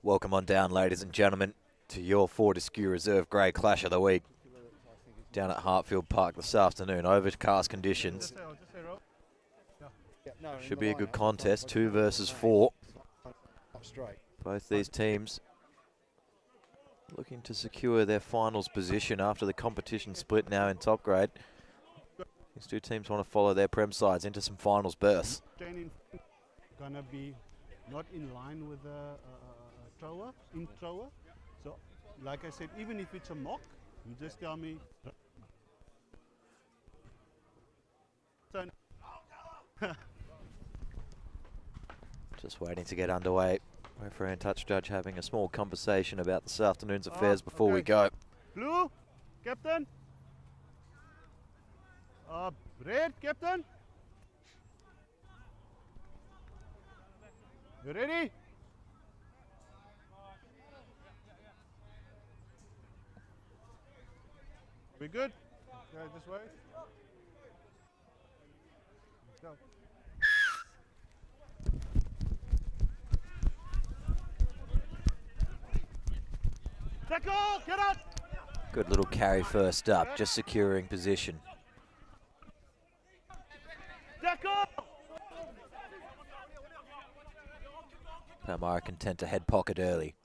Welcome on down, ladies and gentlemen, to your Fortescue Reserve Grade Clash of the Week. Down at Hartfield Park this afternoon, overcast conditions. Should be a good contest, 2 versus 4. Both these teams looking to secure their finals position after the competition split now in top grade. These two teams want to follow their prem sides into some finals berths. Gonna be not in line with the thrower. So, like I said, even if it's a mock, you just tell me. Just waiting to get underway. Referee and touch judge having a small conversation about this afternoon's affairs before we go. Blue, captain. Red, captain. You ready? We good? Okay, this way. Let's go. Tackle! Get out! Good little carry first up, just securing position. Tackle! Palmyra content to head pocket early.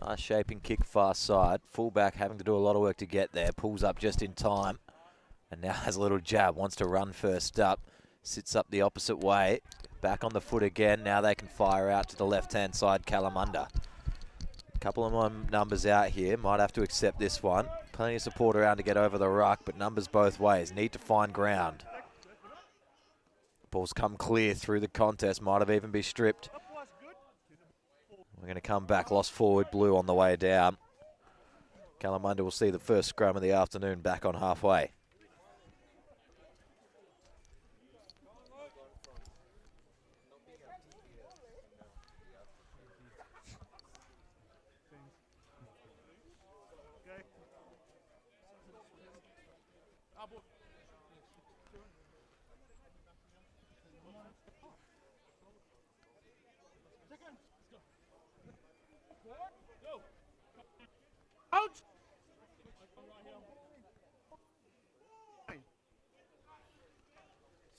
Nice shaping kick far side. Fullback having to do a lot of work to get there. Pulls up just in time. And now has a little jab. Wants to run first up. Sits up the opposite way. Back on the foot again. Now they can fire out to the left-hand side, Kalamunda. A couple of more numbers out here. Might have to accept this one. Plenty of support around to get over the ruck, but numbers both ways. Need to find ground. Ball's come clear through the contest. Might have even been stripped. We're going to come back. Lost forward blue on the way down. Kalamunda will see the first scrum of the afternoon back on halfway. Out!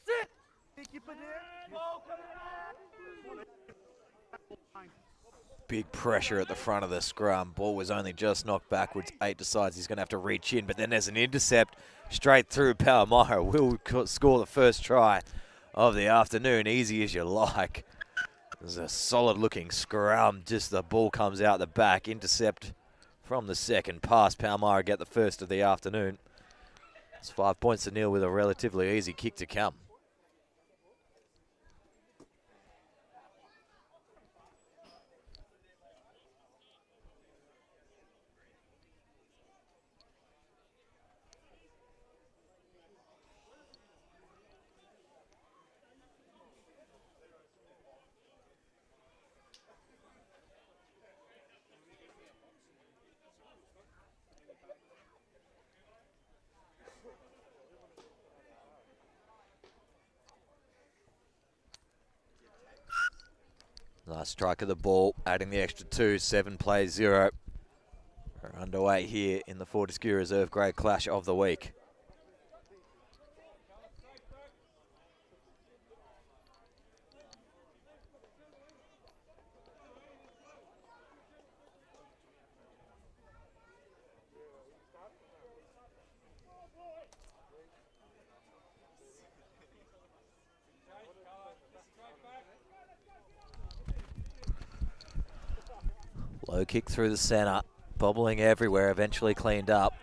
Sit! Keep it there. Big pressure at the front of the scrum. Ball was only just knocked backwards. 8 decides he's going to have to reach in, but then there's an intercept straight through. Palmyra will score the first try of the afternoon. Easy as you like. There's a solid looking scrum. Just the ball comes out the back. Intercept from the second pass. Palmyra get the first of the afternoon. It's 5 points to nil with a relatively easy kick to come. Last strike of the ball, adding the extra 2, 7 plays 0. We're underway here in the Fortescue Reserve Grade Clash of the Week. Low kick through the centre, bobbling everywhere, eventually cleaned up.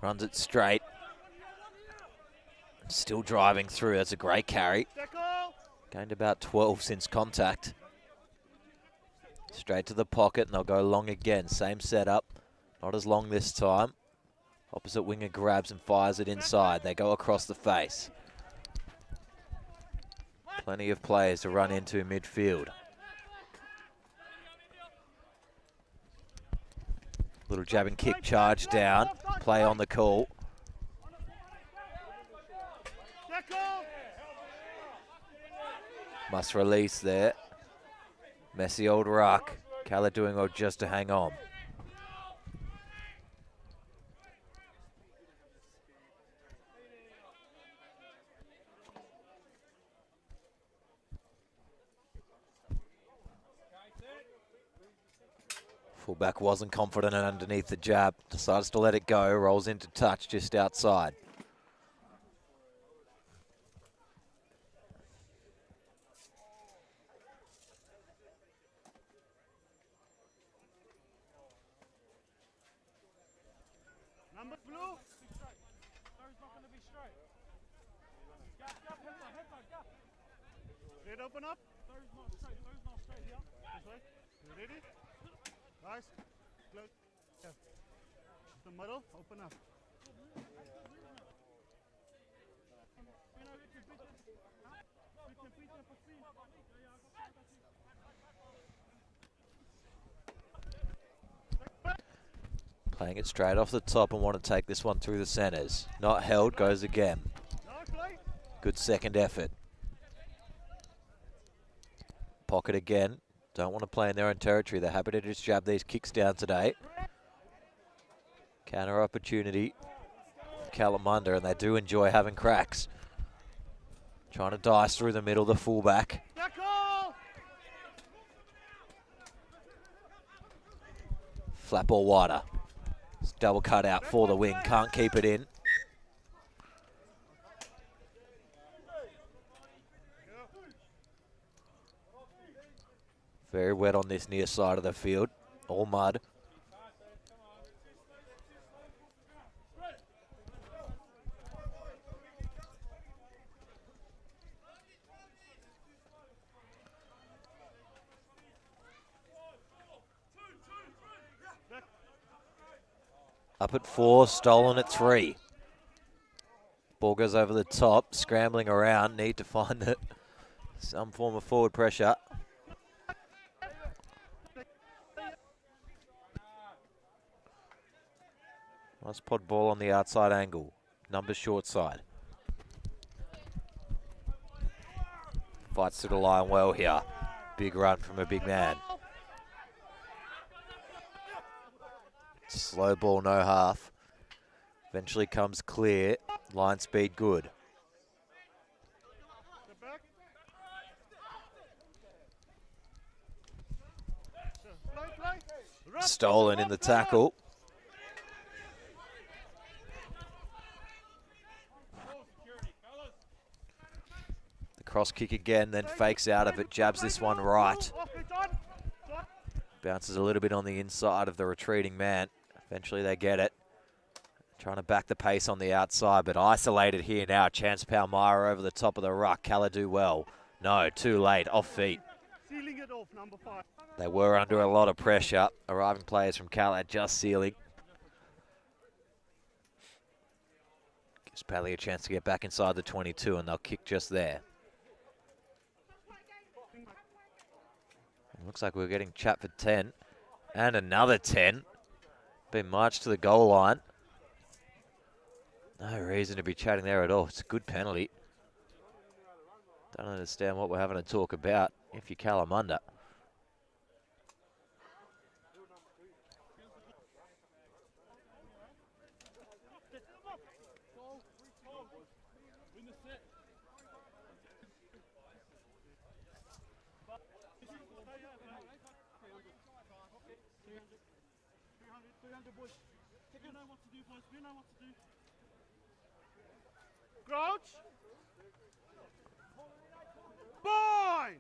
Runs it straight. Still driving through, that's a great carry. Gained about 12 since contact. Straight to the pocket and they'll go long again. Same setup, not as long this time. Opposite winger grabs and fires it inside. They go across the face. Plenty of players to run into midfield. Little jab and kick charge down. Play on the call. Must release there. Messy old ruck. Kala doing well just to hang on. Fullback wasn't confident and underneath the jab. Decides to let it go. Rolls into touch just outside. Number blue. Red, open up. This way. You ready? Guys, close. Yeah. The middle, open up. Playing it straight off the top and want to take this one through the centres. Not held, goes again. Good second effort. Pocket again. Don't want to play in their own territory. They're happy to just jab these kicks down today. Counter opportunity. Kalamunda, and they do enjoy having cracks. Trying to dice through the middle, the fullback. Flat ball wider. It's double cut out for the wing. Can't keep it in. Very wet on this near side of the field. All mud. Up at 4, stolen at 3. Ball goes over the top, scrambling around, need to find some form of forward pressure. Nice pod ball on the outside angle. Numbers short side. Fights to the line well here. Big run from a big man. Slow ball, no half. Eventually comes clear. Line speed good. Stolen in the tackle. The cross kick again, then fakes out of it. Jabs this one right. Bounces a little bit on the inside of the retreating man. Eventually they get it. Trying to back the pace on the outside, but isolated here now. Chance Palmyra over the top of the ruck. Kala do well. No, too late. Off feet. Sealing it off, number 5. They were under a lot of pressure. Arriving players from Kala just sealing. Gives Pally a chance to get back inside the 22, and they'll kick just there. Looks like we're getting chat for 10. And another 10. Been marched to the goal line. No reason to be chatting there at all. It's a good penalty. Don't understand what we're having to talk about if you're Kalamunda. Crouch. Bind.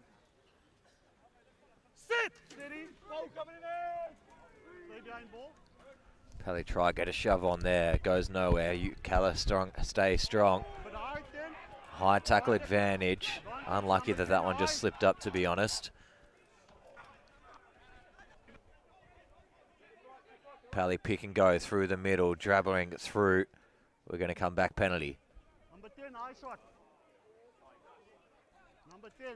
Sit. Steady. Ball coming in there. Stay behind ball. Pally try get a shove on there. Goes nowhere. You Kala stay strong. But all right then. High tackle advantage. Unlucky that that one just slipped up, to be honest. Pally pick and go through the middle, drabbling through. We're going to come back penalty. Number 10, high shot. Number 10,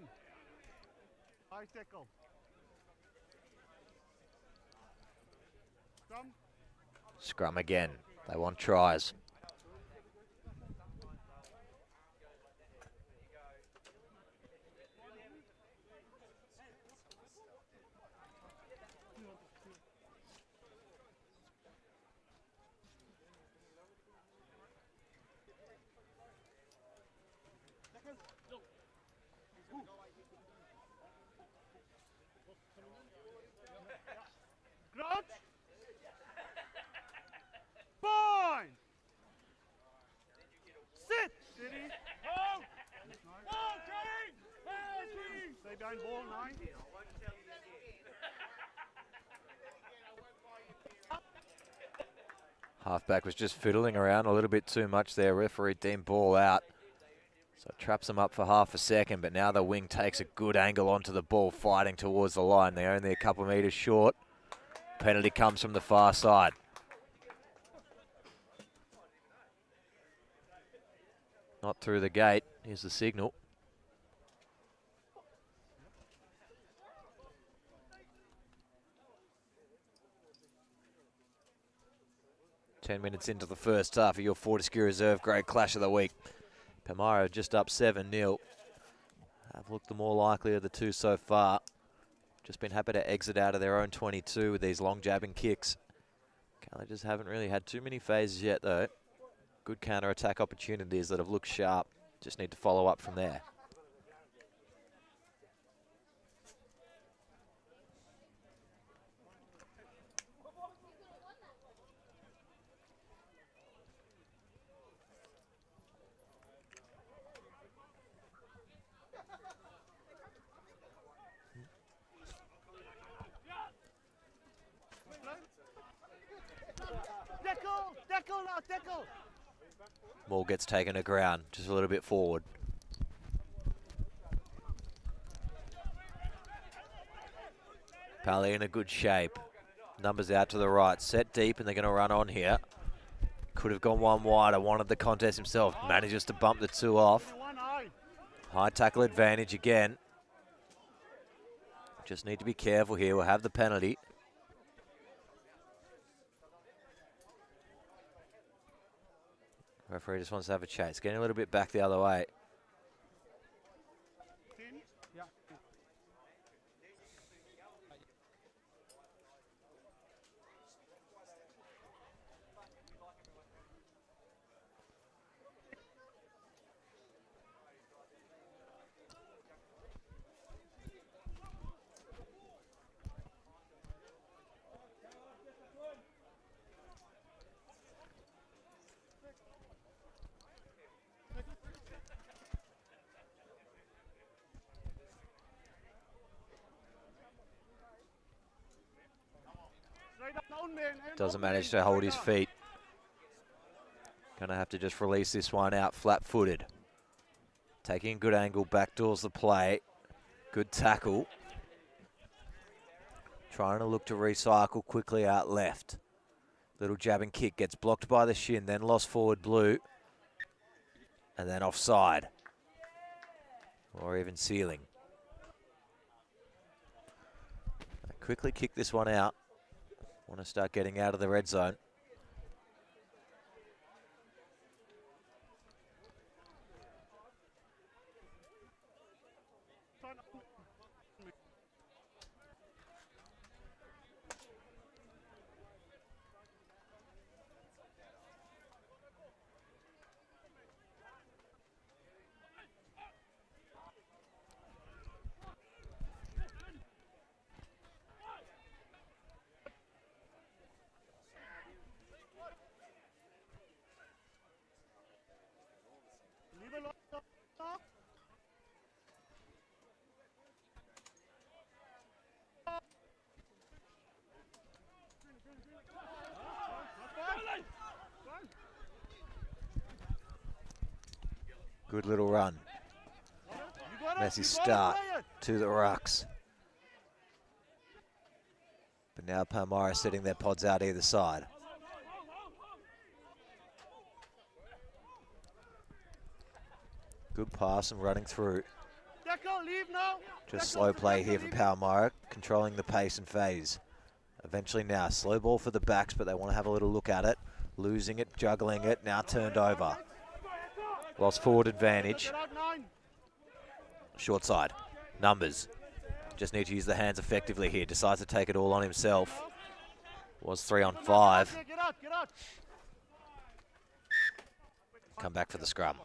high tackle. Come. Scrum again. They want tries. ball, 9. Halfback was just fiddling around a little bit too much there. Referee deemed ball out. So it traps them up for half a second, but now the wing takes a good angle onto the ball, fighting towards the line. They're only a couple of metres short. Penalty comes from the far side. Not through the gate. Here's the signal. Ten minutes into the first half of your Fortescue Reserve Grade Clash of the Week. Palmyra just up 7-0. Have looked the more likely of the two so far. Just been happy to exit out of their own 22 with these long jabbing kicks. They just haven't really had too many phases yet though. Good counter-attack opportunities that have looked sharp. Just need to follow up from there. Tackle. Ball gets taken to ground, just a little bit forward. Pally in a good shape. Numbers out to the right, set deep, and they're going to run on here. Could have gone one wider, wanted the contest himself. Manages to bump the two off. High tackle advantage again. Just need to be careful here. We'll have the penalty. Referee just wants to have a chase. Getting a little bit back the other way. Doesn't manage to hold his feet. Gonna have to just release this one out flat-footed. Taking a good angle, backdoors the play. Good tackle. Trying to look to recycle quickly out left. Little jabbing kick, gets blocked by the shin, then lost forward blue. And then offside. Or even ceiling. Quickly kick this one out. Want to start getting out of the red zone. Good little run. Messy start to the rucks. But now Palmyra setting their pods out either side. Good pass and running through. Just slow play here for Palmyra, controlling the pace and phase. Eventually now, slow ball for the backs, but they want to have a little look at it. Losing it, juggling it, now turned over. Lost forward advantage. Short side. Numbers. Just need to use the hands effectively here. Decides to take it all on himself. Was 3 on 5. Come back for the scrum.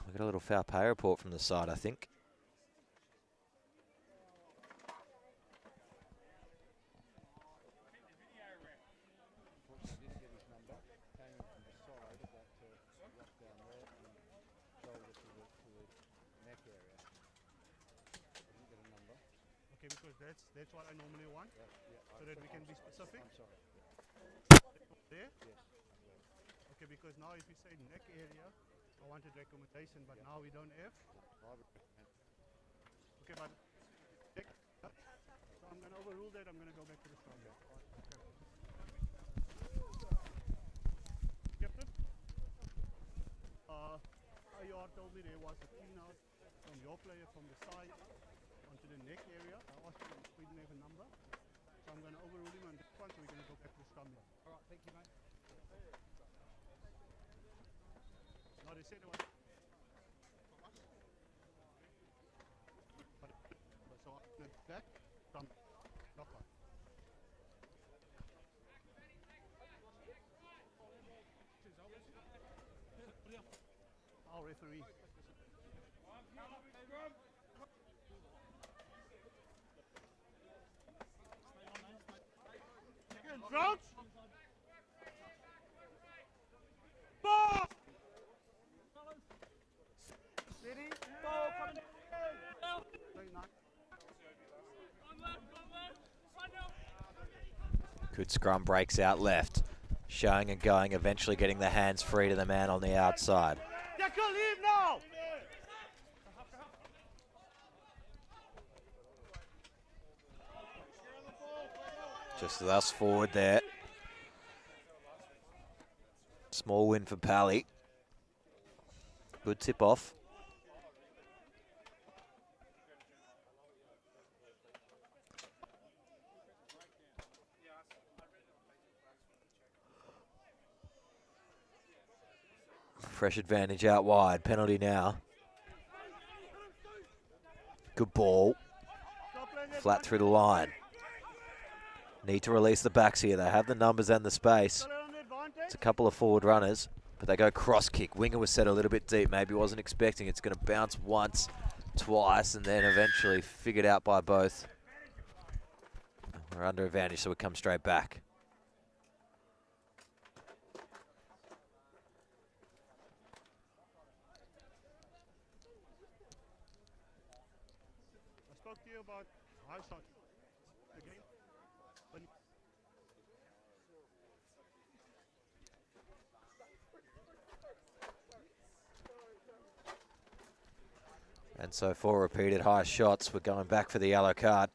We got a little foul play report from the side, I think. because that's what I normally want, so that we can be specific. I'm sorry. There? Yes. Okay, because now if you say neck area, I wanted recommendation, but now we don't have. Okay, but check. So I'm going to overrule that. I'm going to go back to the strong. Captain, IR told me there was a clean out from your player from the side onto the neck area. I asked him if we didn't have a number, so I'm going to overrule him on this one. So we're going to go back to the scrum. All right, thank you, mate. No, they said it was. So that from knockout. Our referee. Crouch! Ball! Steady! Ball coming! Good scrum, breaks out left. Showing and going, eventually getting the hands free to the man on the outside. Tackle him now! Just thus forward there. Small win for Pally. Good tip off. Fresh advantage out wide. Penalty now. Good ball. Flat through the line. Need to release the backs here. They have the numbers and the space. It's a couple of forward runners, but they go cross kick. Winger was set a little bit deep. Maybe wasn't expecting it's going to bounce once, twice, and then eventually figured out by both. We're under advantage, so we come straight back. I spoke to you about high shot again. And so 4 repeated high shots. We're going back for the yellow card.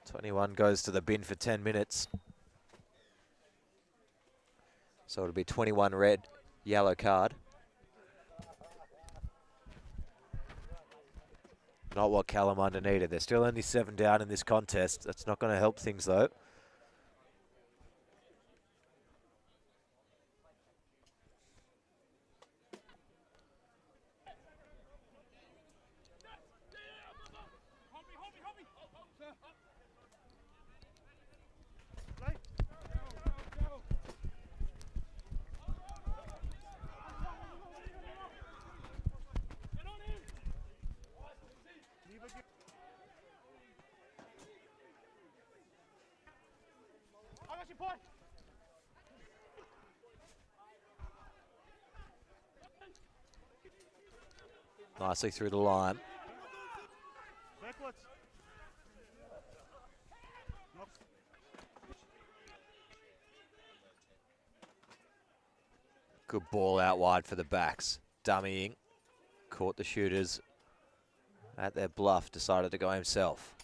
21 goes to the bin for 10 minutes. So it'll be 21 red, yellow card. Not what Kalamunda needed. They're still only 7 down in this contest. That's not going to help things though. Nicely through the line. Backwards. Good ball out wide for the backs. Dummying. Caught the shooters at their bluff. Decided to go himself.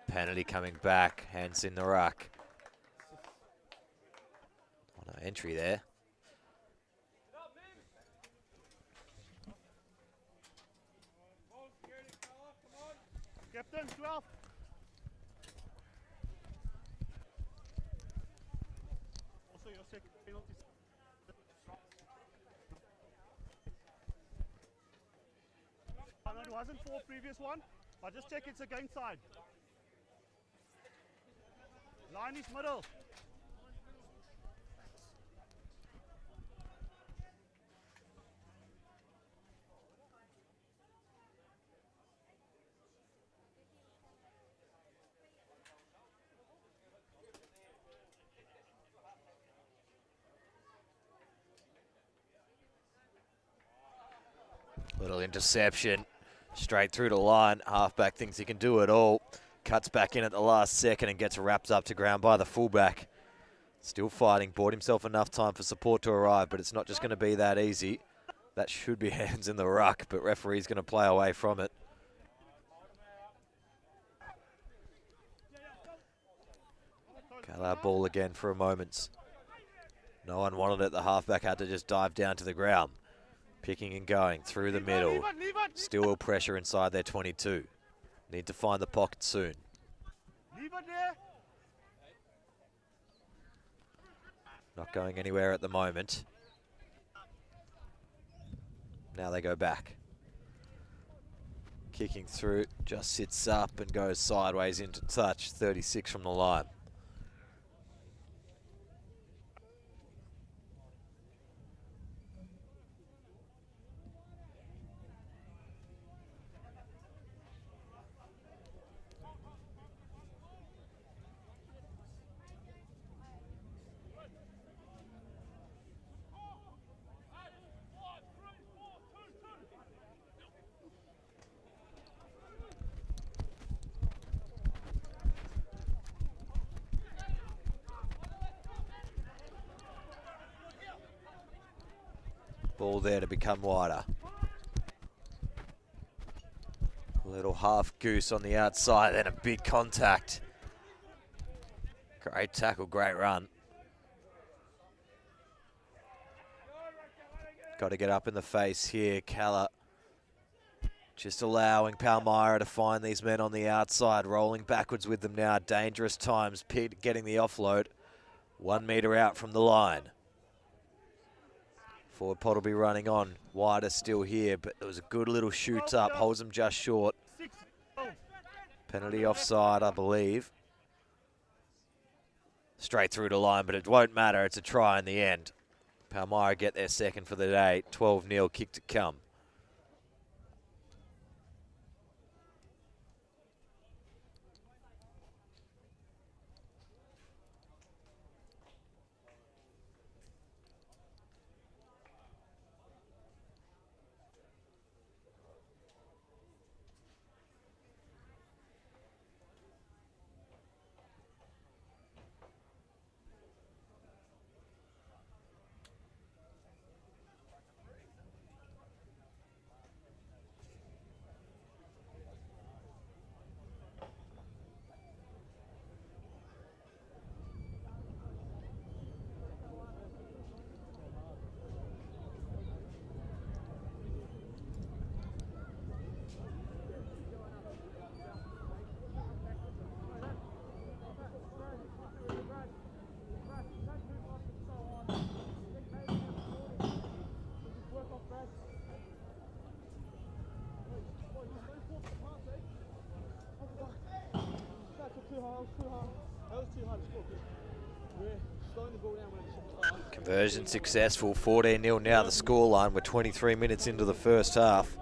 Penalty coming back. Hands in the ruck. Oh, no entry there. Captain, 12. Also your second penalty. No, it wasn't for previous one, but just check it's against side. Line is middle. Little interception. Straight through the line. Halfback thinks he can do it all. Cuts back in at the last second and gets wrapped up to ground by the fullback. Still fighting. Bought himself enough time for support to arrive, but it's not just going to be that easy. That should be hands in the ruck, but referee's going to play away from it. Kala ball again for a moment. No one wanted it. The halfback had to just dive down to the ground. Picking and going through the middle. Still pressure inside their 22. Need to find the pocket soon. Not going anywhere at the moment. Now they go back. Kicking through, just sits up and goes sideways into touch. 36 from the line. Ball there to become wider. A little half goose on the outside, then a big contact. Great tackle, great run. Got to get up in the face here. Kala just allowing Palmyra to find these men on the outside, rolling backwards with them now. Dangerous times, getting the offload. 1 metre out from the line. Forward pod will be running on. Wider still here, but there was a good little shoot up. Holds them just short. Penalty offside, I believe. Straight through the line, but it won't matter. It's a try in the end. Palmyra get their second for the day. 12-0, kick to come. Conversion successful, 14-0 now the scoreline. We're 23 minutes into the first half.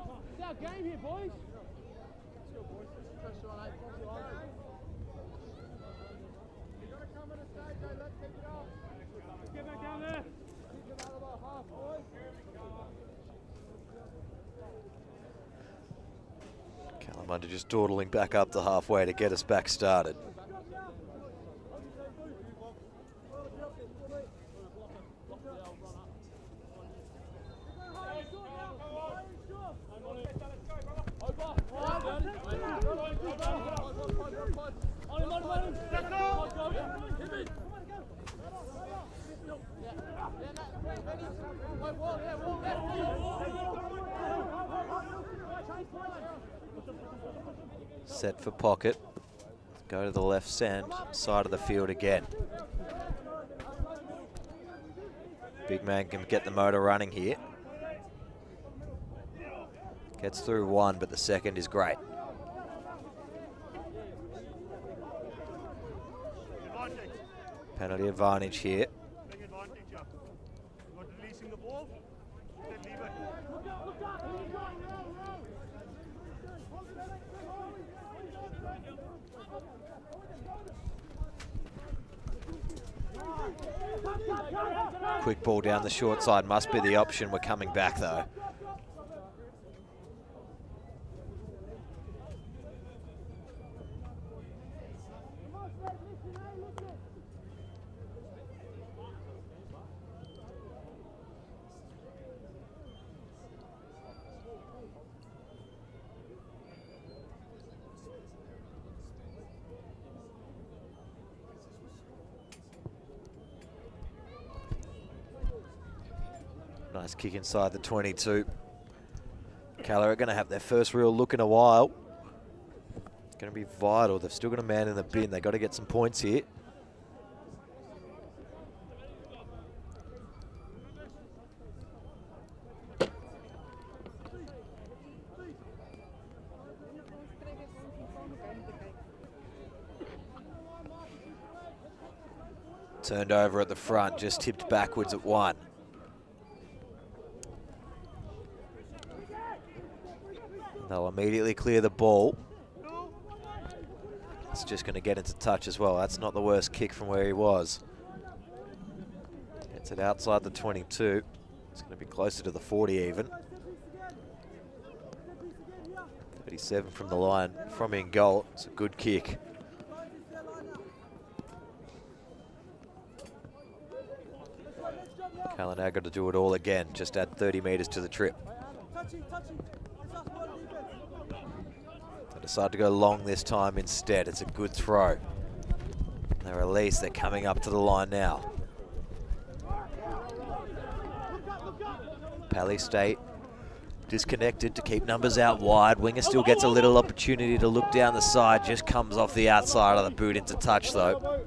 Kalamunda just dawdling back up to halfway to get us back started. Set for pocket. Go to the left side of the field again. Big man can get the motor running here. Gets through one, but the second is great. Penalty advantage here. Quick ball down the short side must be the option. We're coming back though. Nice kick inside the 22. Kala are going to have their first real look in a while. It's going to be vital. They've still got a man in the bin. They've got to get some points here. Turned over at the front, just tipped backwards at 1. They'll immediately clear the ball. It's just going to get into touch as well. That's not the worst kick from where he was. Gets it outside the 22. It's going to be closer to the 40 even. 37 from the line, from in goal. It's a good kick. Kalamunda got to do it all again. Just add 30 metres to the trip. They decide to go long this time instead. It's a good throw. They release. They're coming up to the line now. Pally State disconnected to keep numbers out wide. Winger still gets a little opportunity to look down the side. Just comes off the outside of the boot into touch though.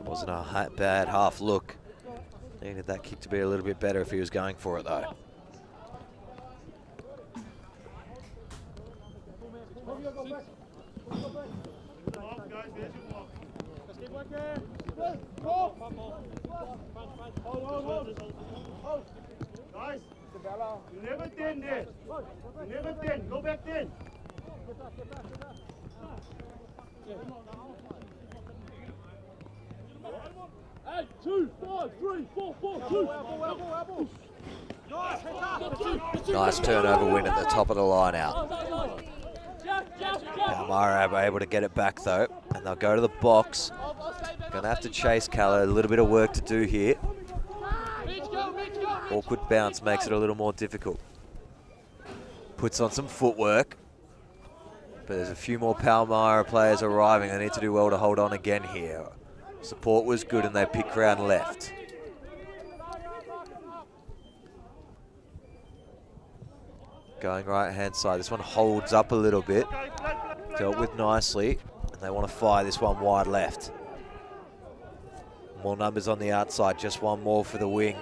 Wasn't a bad half look. Needed that kick to be a little bit better if he was going for it though. Guys, you never 10 there. You never 10. Go back 10. Hey, 2, 5, 3, 4, 4, 2. Nice turnover win at the top of the line out. Palmyra are able to get it back though, and they'll go to the box. Gonna have to chase Kala. A little bit of work to do here. Awkward bounce makes it a little more difficult. Puts on some footwork. But there's a few more Palmyra players arriving. They need to do well to hold on again here. Support was good and they pick round left. Going right hand side. This one holds up a little bit. Dealt with nicely. And they want to fire this one wide left. More numbers on the outside. Just one more for the wing.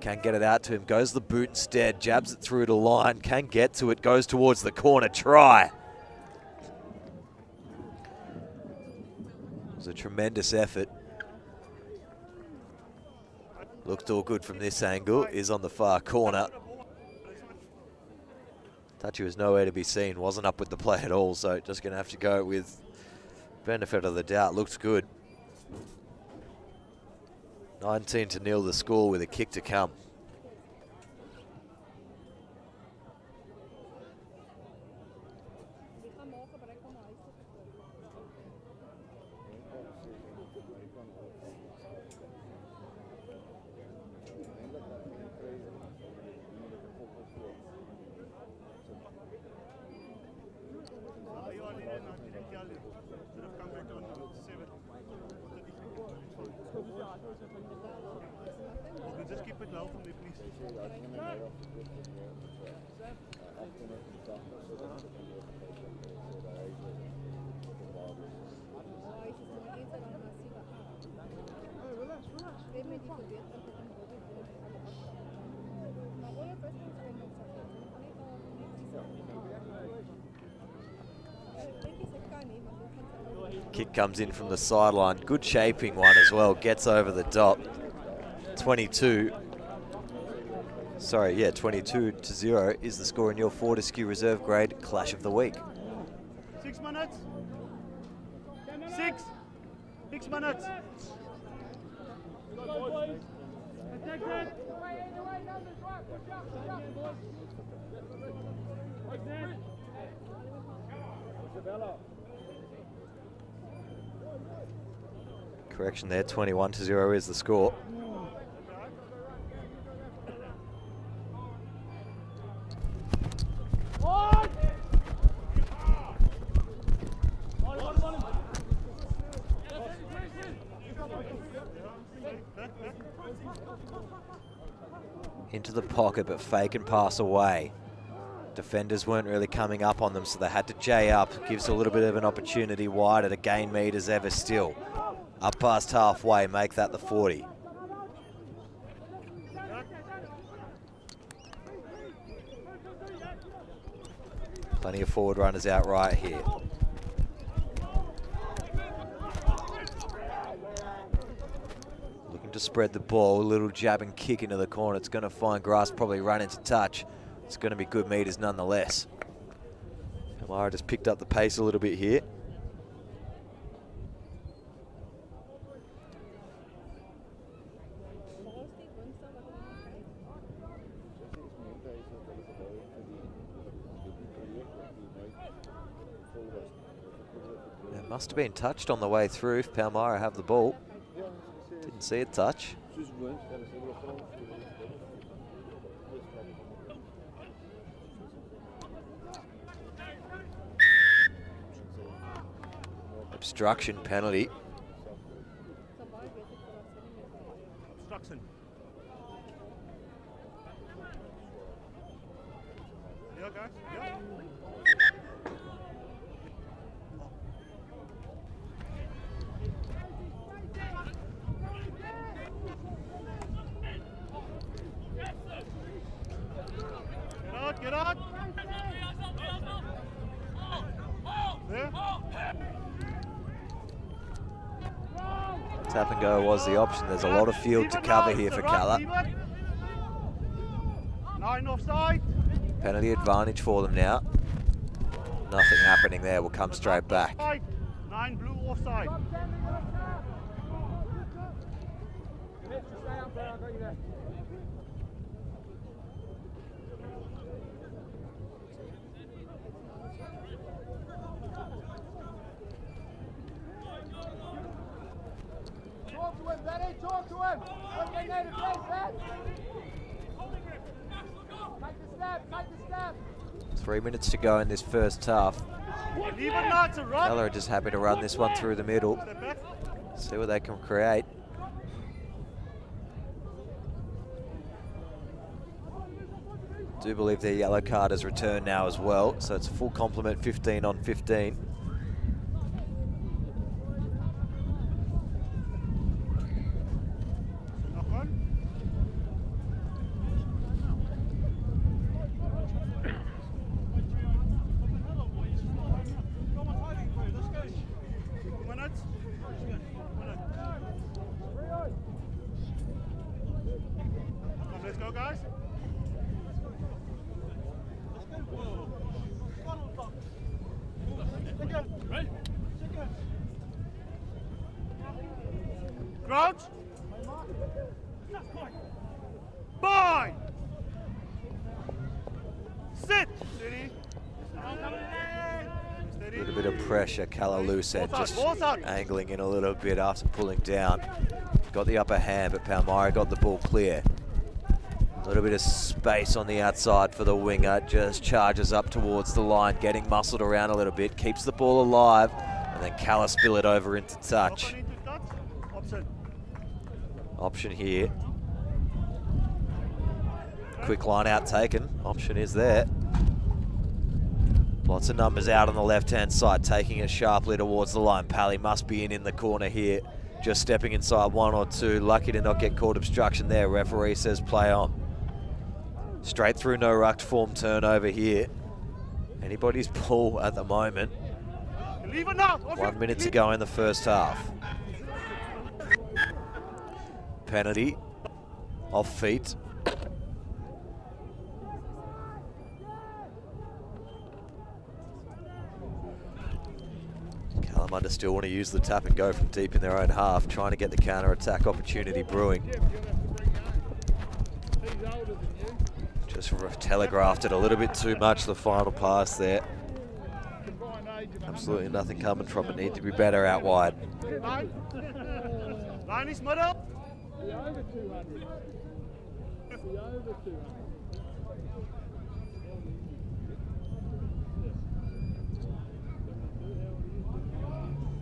Can get it out to him. Goes the boot instead. Jabs it through the line. Can get to it. Goes towards the corner. Try. It was a tremendous effort. Looked all good from this angle. Is on the far corner. Touchy was nowhere to be seen. Wasn't up with the play at all. So just going to have to go with benefit of the doubt. Looks good. 19-0 the score with a kick to come. Just keep it low for me, please. Kick comes in from the sideline. Good shaping one as well. Gets over the dot. 22-0 is the score in your Fortescue Reserve Grade Clash of the Week. 6 minutes. 6 minutes. Correction there, 21-0 is the score. Into the pocket, but fake and pass away. Defenders weren't really coming up on them, so they had to J up. Gives a little bit of an opportunity wider to gain meters ever still. Up past halfway, make that the 40. Plenty of forward runners out right here. Looking to spread the ball, a little jab and kick into the corner. It's going to find grass, probably run into touch. It's going to be good meters nonetheless. Palmyra just picked up the pace a little bit here. It must have been touched on the way through if Palmyra have the ball. Didn't see a touch. Obstruction penalty. Obstruction. Yeah, guys. Yeah. Get out. There. Tap and go was the option. There's a lot of field to cover here for Kala. 9 offside. Penalty advantage for them now. Nothing happening there. Will come straight back. 9 blue offside. Talk to him. Look, they need a place, man. Take the step. 3 minutes to go in this first half. Kala are just happy to run this one through the middle. See what they can create. Do believe their yellow card has returned now as well, so it's a full complement, 15 on 15. Let's go, guys. Crouch. Bind. Sit. A little bit of pressure, Kala loose end, just angling in a little bit after pulling down. Got the upper hand, but Palmyra got the ball clear. A little bit of space on the outside for the winger, just charges up towards the line, getting muscled around a little bit, keeps the ball alive, and then Kala spill it over into touch. Option here. Quick line out taken, option is there. Lots of numbers out on the left-hand side, taking it sharply towards the line. Pally must be in the corner here, just stepping inside 1 or 2. Lucky to not get caught obstruction there. Referee says play on. Straight through, no rucked form turnover here. Anybody's ball at the moment. 1 minute to go in the first half. Penalty, off feet. Kalamunda still want to use the tap and go from deep in their own half, trying to get the counter-attack opportunity brewing. Just telegraphed it a little bit too much, the final pass there. Absolutely nothing coming from it, need to be better out wide. Line is middle. Over 200. Over 200.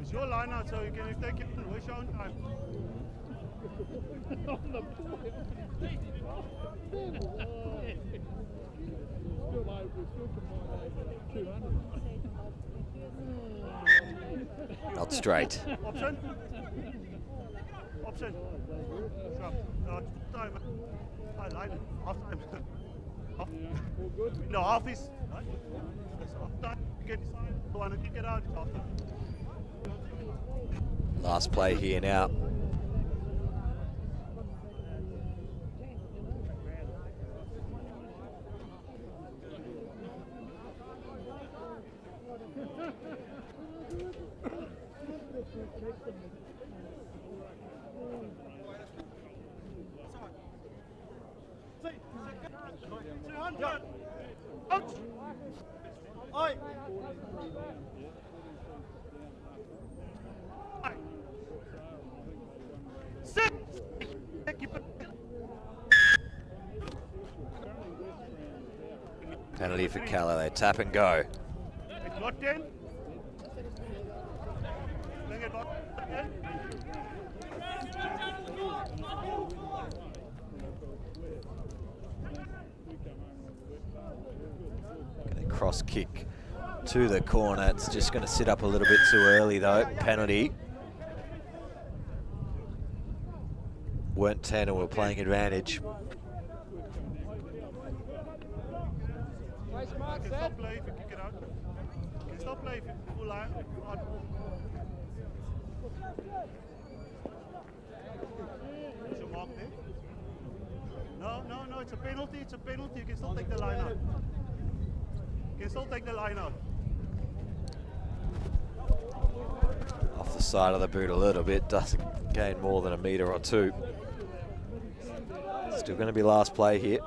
It's your line out, so you can take it and waste your own time. on the boy. Still combined over 200. Not straight. Option. Option. Stop. No, time. I like it. Half time. Half. All good. No, half is. Right? That's half time. You get inside. You want to kick it out. It's half time. Last play here now. Penalty for Calla, they tap and go. It's not 10. Bring it back. 10. Gonna cross kick to the corner. It's just going to sit up a little bit too early though. Penalty. Weren't 10 and were playing advantage. You can stop play if you kick it out. You can stop play if you full line. Is your mark there? No, it's a penalty. It's a penalty. You can still take the line out. You can still take the line out. Off the side of the boot a little bit. Doesn't gain more than a metre or two. Still going to be last play here.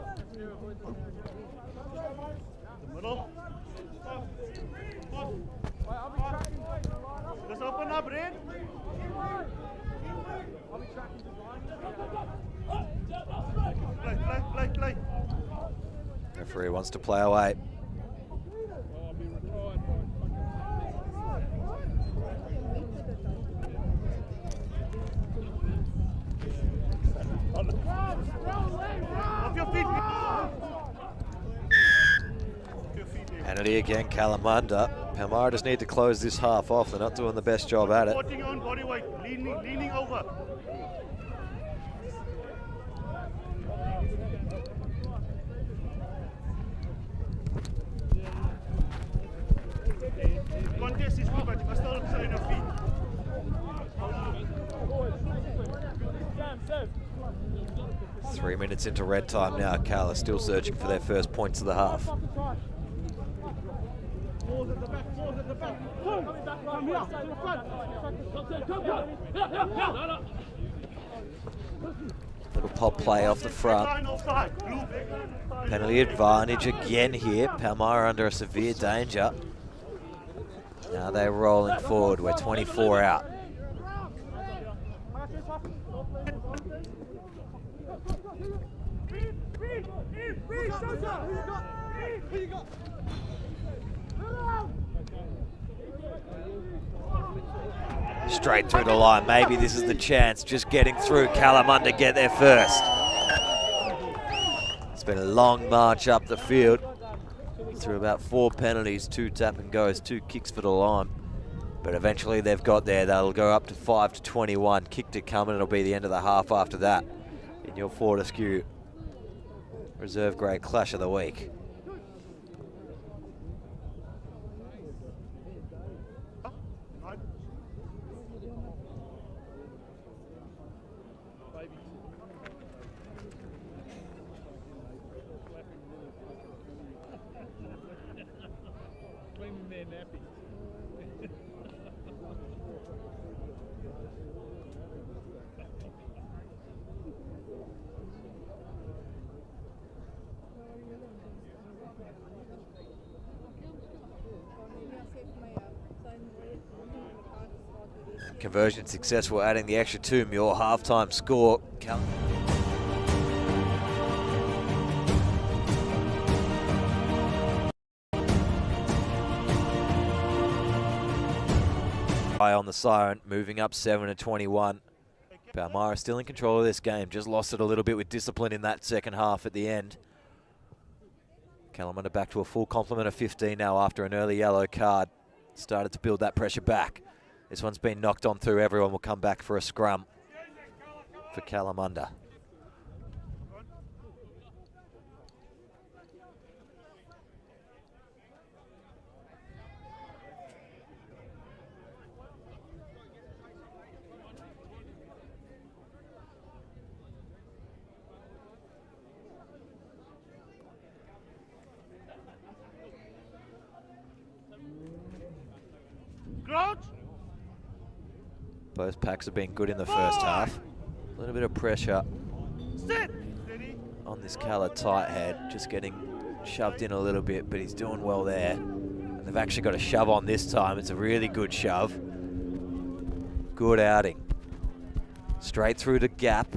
Just open up, Red. Play. Referee wants to play away. Off your feet. Penalty again, Kalamunda. Palmyra just need to close this half off. They're not doing the best job at it. Supporting on body weight, leaning over. Contest is good, but you must still stay on your feet. 3 minutes into red time now. Calla still searching for their first points of the half. Little pop play off the front. Penalty advantage again here. Palmyra under a severe danger. Now they're rolling forward. We're 24 out. Straight through the line. Maybe this is the chance. Just getting through. Kalamunda get there first. It's been a long march up the field through about 4 penalties, 2 tap and goes, 2 kicks for the line. But eventually they've got there. They'll go up to 5-21. Kick to come and it'll be the end of the half after that in your Fortescue Reserve Grade Clash of the Week. Conversion successful, adding the extra 2, Muir halftime score. On the siren, moving up 7-21. Palmyra still in control of this game. Just lost it a little bit with discipline in that second half at the end. Kalamunda back to a full complement of 15 now after an early yellow card. Started to build that pressure back. This one's been knocked on through. Everyone will come back for a scrum for Kalamunda. Both packs have been good in the first half. A little bit of pressure on this Kala tight head, just getting shoved in a little bit, but he's doing well there. And they've actually got a shove on this time. It's a really good shove. Good outing. Straight through the gap,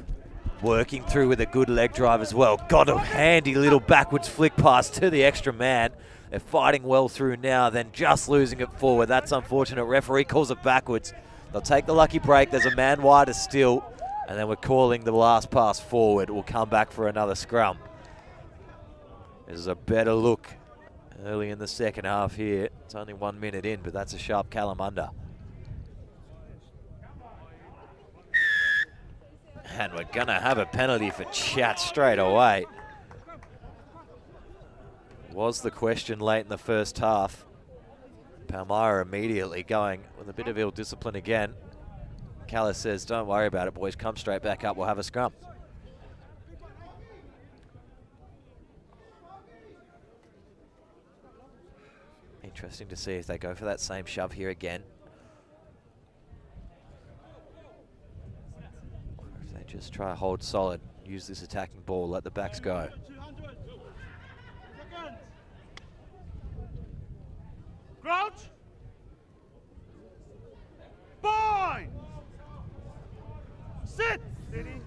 working through with a good leg drive as well. Got a handy little backwards flick pass to the extra man. They're fighting well through now, then just losing it forward. That's unfortunate. Referee calls it backwards. They'll take the lucky break. There's a man wider still. And then we're calling the last pass forward. We'll come back for another scrum. This is a better look early in the second half here. It's only 1 minute in, but that's a sharp Kalamunda. And we're going to have a penalty for chat straight away. Was the question late in the first half. Palmyra immediately going with a bit of ill discipline again. Callis says, don't worry about it, boys. Come straight back up. We'll have a scrum. Interesting to see if they go for that same shove here again. Or if they just try to hold solid, use this attacking ball, let the backs go. Crouch. Bind. Sit. Steady.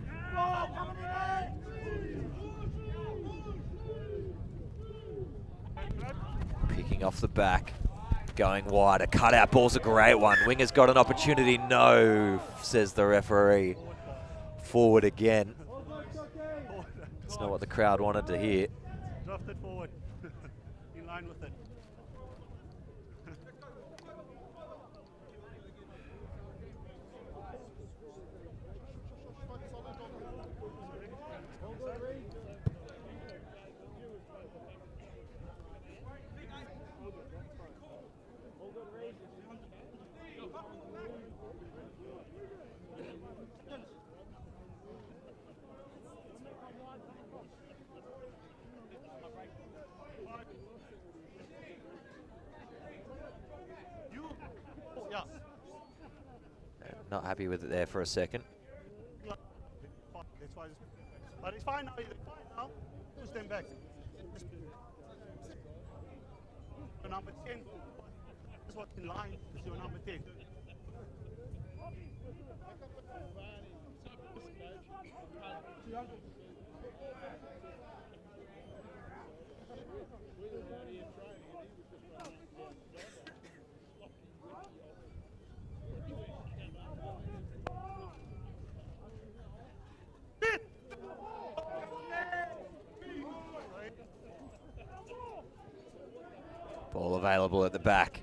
Picking off the back, going wide. A cutout ball's a great one. Winger's got an opportunity. No, says the referee. Forward again. That's not what the crowd wanted to hear. Draft it forward. In line with it. Not happy with it there for a second. That's why but it's fine now. It's fine now. Push them back. Your number 10. That's what's in line. Is your number 10. Ball available at the back.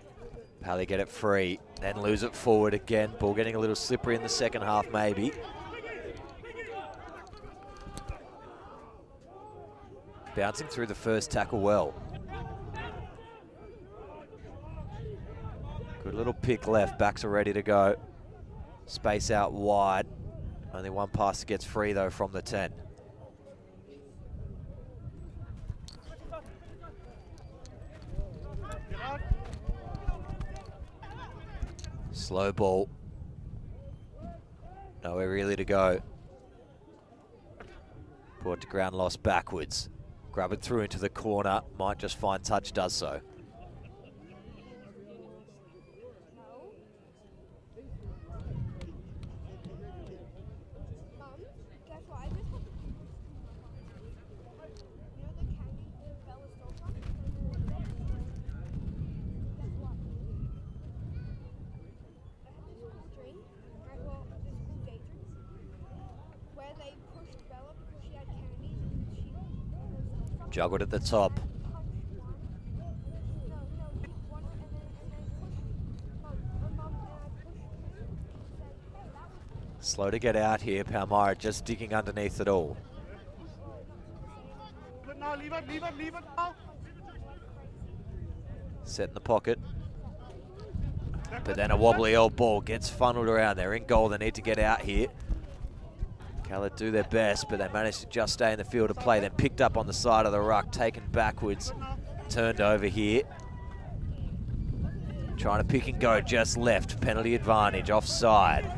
Pally get it free, then lose it forward again. Ball getting a little slippery in the second half maybe. Bouncing through the first tackle well. Good little pick left, backs are ready to go. Space out wide. Only one pass gets free though from the 10. Slow ball. Nowhere really to go. Brought to ground, lost backwards. Grab it through into the corner. Might just find touch, does so. Juggled at the top. Slow to get out here. Palmyra just digging underneath it all. Leave it now, leave it now. Set in the pocket. But then a wobbly old ball gets funneled around. They're in goal. They need to get out here. Khaled do their best, but they managed to just stay in the field of play. Then picked up on the side of the ruck, taken backwards, turned over here. Trying to pick and go, just left. Penalty advantage, offside.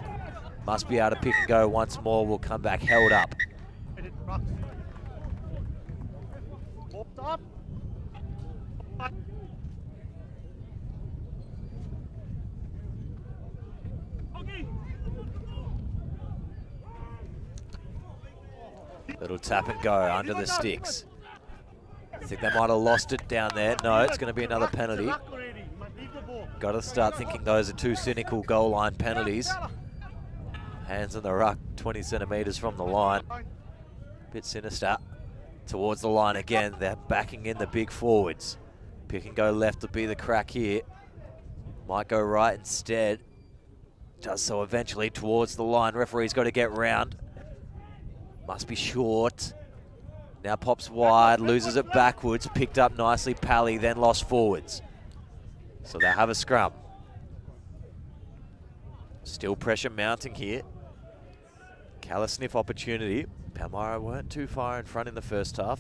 Must be able to pick and go once more. Will come back, held up. Stop. Little tap and go under the sticks. I think they might have lost it down there. No, it's going to be another penalty. Got to start thinking those are two cynical goal line penalties. Hands on the ruck, 20 centimetres from the line. Bit sinister. Towards the line again. They're backing in the big forwards. Pick and go left will be the crack here. Might go right instead. Does so eventually towards the line. Referee's got to get round. Must be short. Now pops wide, loses it backwards. Picked up nicely, Pally, then lost forwards. So they have a scrum. Still pressure mounting here. Calla sniff opportunity. Palmyra weren't too far in front in the first half.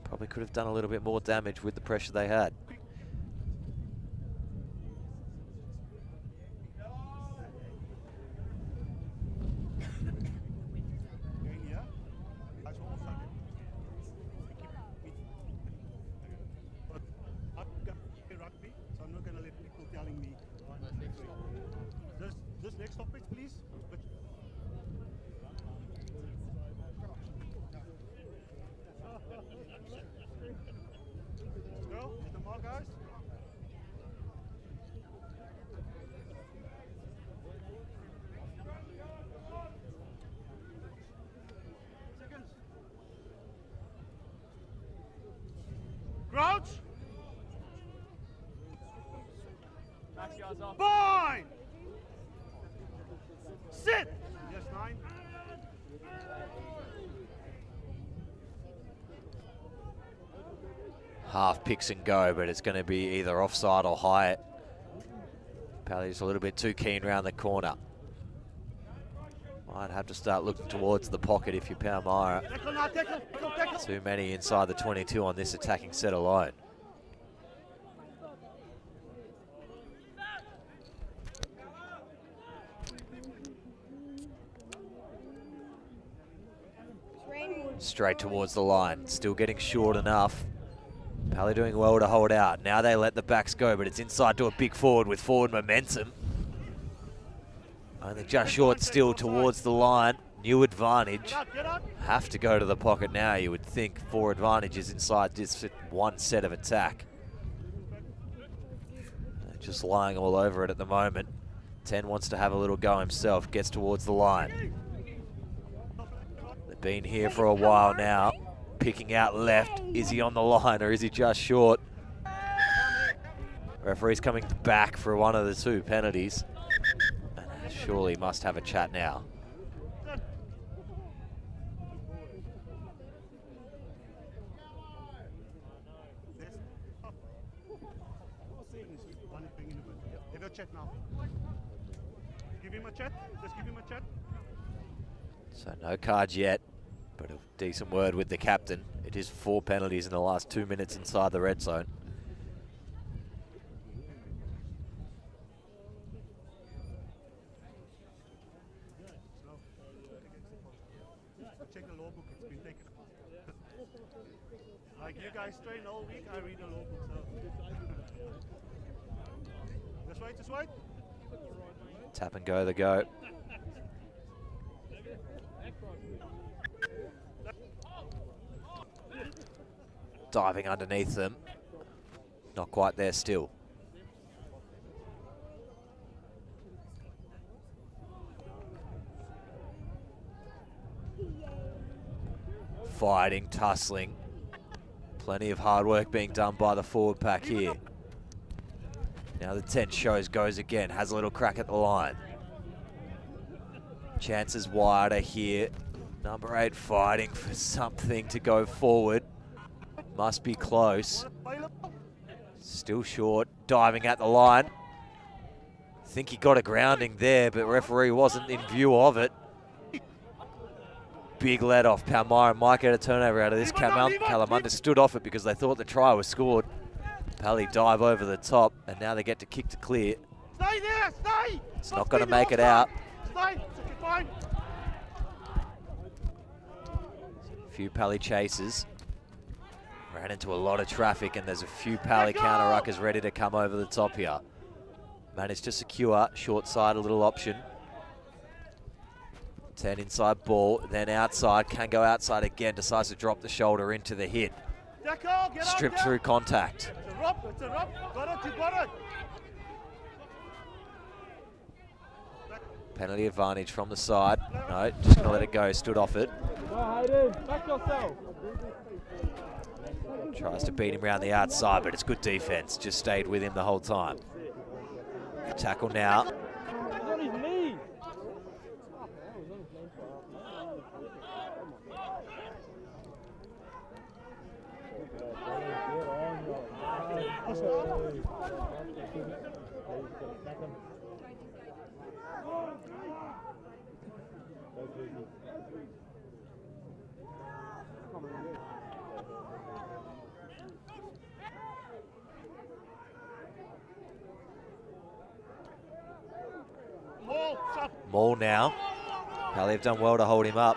Probably could have done a little bit more damage with the pressure they had. Rugby, so I'm not going to let people telling me. This next topic, please. Let's go. Hit the mark, guys. Seconds. Crouch. Fine. Sit. Yes, 9. Half picks and go, but it's going to be either offside or high. Pally's a little bit too keen round the corner. Might have to start looking towards the pocket if you're Palmyra. Too many inside the 22 on this attacking set alone. Straight towards the line, still getting short enough. Pally doing well to hold out. Now they let the backs go, but it's inside to a big forward with forward momentum. Only just short still towards the line. New advantage. Have to go to the pocket now, you would think. 4 advantages inside this one set of attack. They're just lying all over it at the moment. 10 wants to have a little go himself, gets towards the line. Been here for a while now. Picking out left. Is he on the line or is he just short? Referee's coming back for one of the 2 penalties. Surely must have a chat now. Give a chat now. Give him a chat. Just give him a chat. So no cards yet, but a decent word with the captain. It is 4 penalties in the last 2 minutes inside the red zone. Check the law book, it's been taken. Like you guys train all week, I read the law book, so. This way, this way. Tap and go the go. Diving underneath them. Not quite there still. Fighting, tussling. Plenty of hard work being done by the forward pack here. Now the 10 shows goes again, has a little crack at the line. Chances wider here. Number 8 fighting for something to go forward. Must be close. Still short, diving at the line. Think he got a grounding there, but referee wasn't in view of it. Big let off. Palmyra might get a turnover out of this. Kalamunda stood off it because they thought the try was scored. Pally dive over the top, and now they get to kick to clear. Stay there, stay! It's not going to make it out. Stay, it's fine. A few Pally chases. Ran into a lot of traffic, and there's a few Pally counter ruckers ready to come over the top here. Managed to secure, short side, a little option. 10 inside ball, then outside, can go outside again, decides to drop the shoulder into the hit. Stripped through contact. It's a rub, got it. Penalty advantage from the side. No, just gonna let it go, stood off it. Back yourself. Tries to beat him around the outside, but it's good defense, just stayed with him the whole time. Tackle now. He's on his knee. Maul now. Pally have done well to hold him up.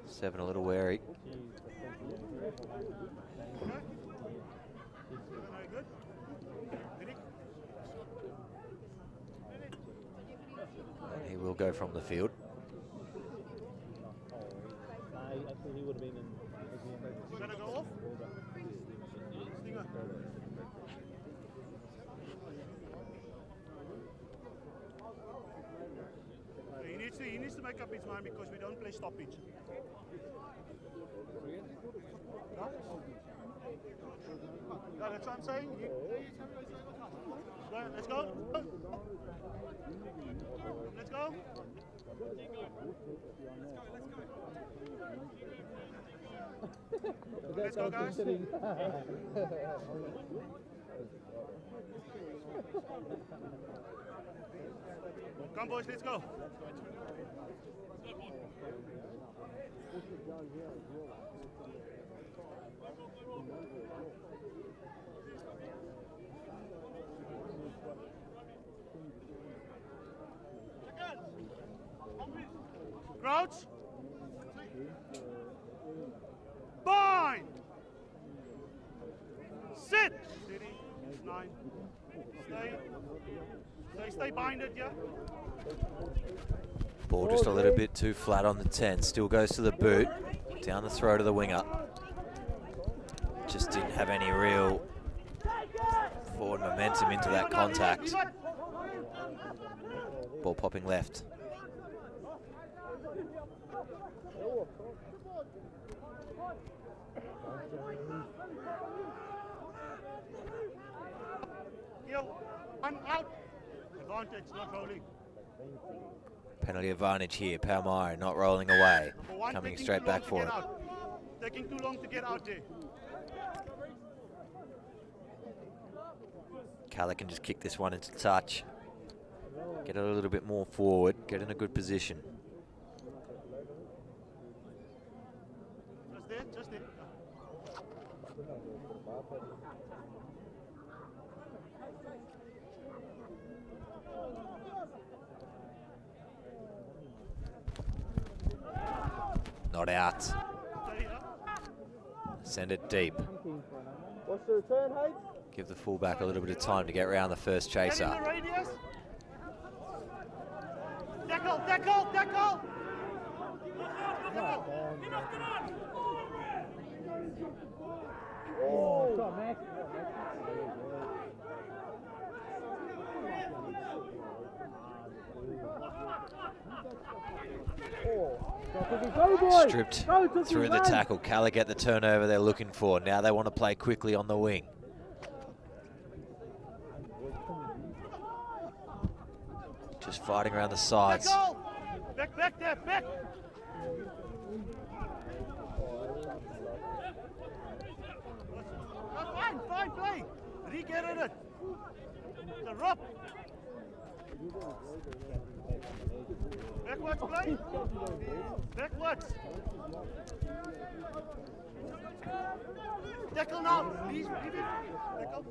Seven a little wary. He will go from the field. Gonna go off? He needs to make up his mind because we don't play stoppage. Yeah, that's what I'm saying. Let's go. Let's go. Let's go, guys. Come, boys, let's go. Crouch. Bind. Sit. Steady. 9. Stay binded, yeah? Ball just a little bit too flat on the 10. Still goes to the boot. Down the throat of the winger. Just didn't have any real forward momentum into that contact. Ball popping left. I'm out. Advantage, not rolling. Penalty advantage here. Palmyra not rolling away. Coming straight back for it. Taking too long to get out there. Kala can just kick this one into touch. Get it a little bit more forward. Get in a good position. Just there, just there. Not out. Send it deep. What's the return, Hayes? Give the fullback a little bit of time to get around the first chaser. Tackle, tackle, tackle! Stripped through the tackle. Calla get the turnover they're looking for. Now they want to play quickly on the wing. Just fighting around the sides. Back, back there, back! Fine, fine, play! Re-get at it! The rock! Backwards, play! Backwards! Tackle now, please, leave it! Tackle!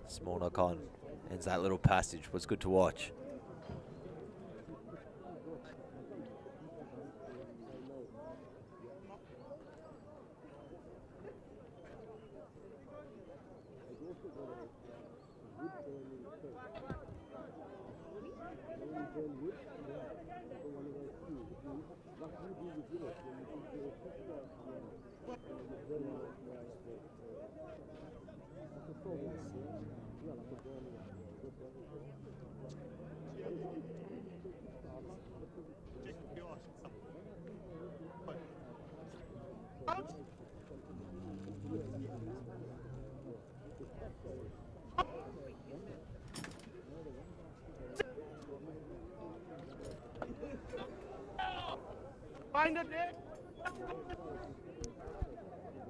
Small knock on. Ends that little passage. Was good to watch. Find it there!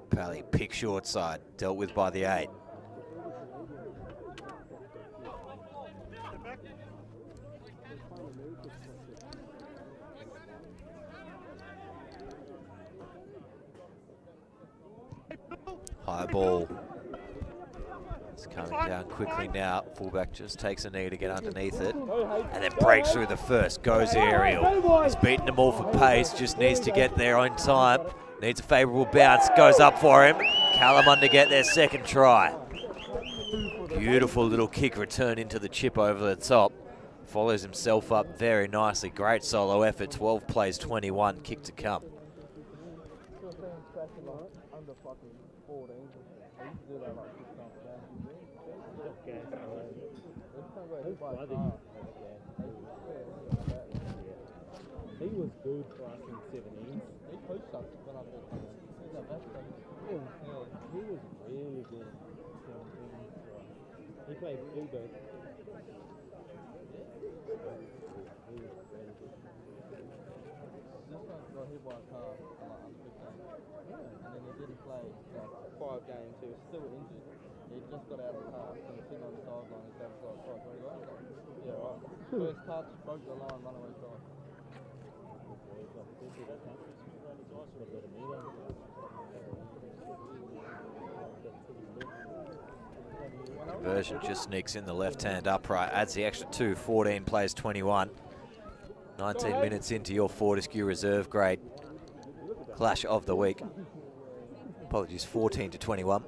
Pally pick short side. Dealt with by the 8. High ball. It's coming down quickly now. Fullback just takes a knee to get underneath it. And then breaks through the first. Goes aerial. He's beaten them all for pace. Just needs to get there on time. Needs a favourable bounce. Goes up for him. Kalamunda get their second try. Beautiful little kick return into the chip over the top. Follows himself up very nicely. Great solo effort. 12 plays 21. Kick to come. He was good for us in 17s. He pushed us when I put him. He was really good in 17s. He played fullback. This one got hit by a car under 15. And then he didn't play like 5 games. He was still injured. He just got out of the car and was sitting on the sideline. His dad was like, "Where you going?" Yeah, right. First touch, broke the line, run away side. Conversion just sneaks in the left-hand upright. Adds the extra 2. 14 plays 21. 19 minutes into your Fortescue reserve grade clash of the week. Apologies, 14 to 21.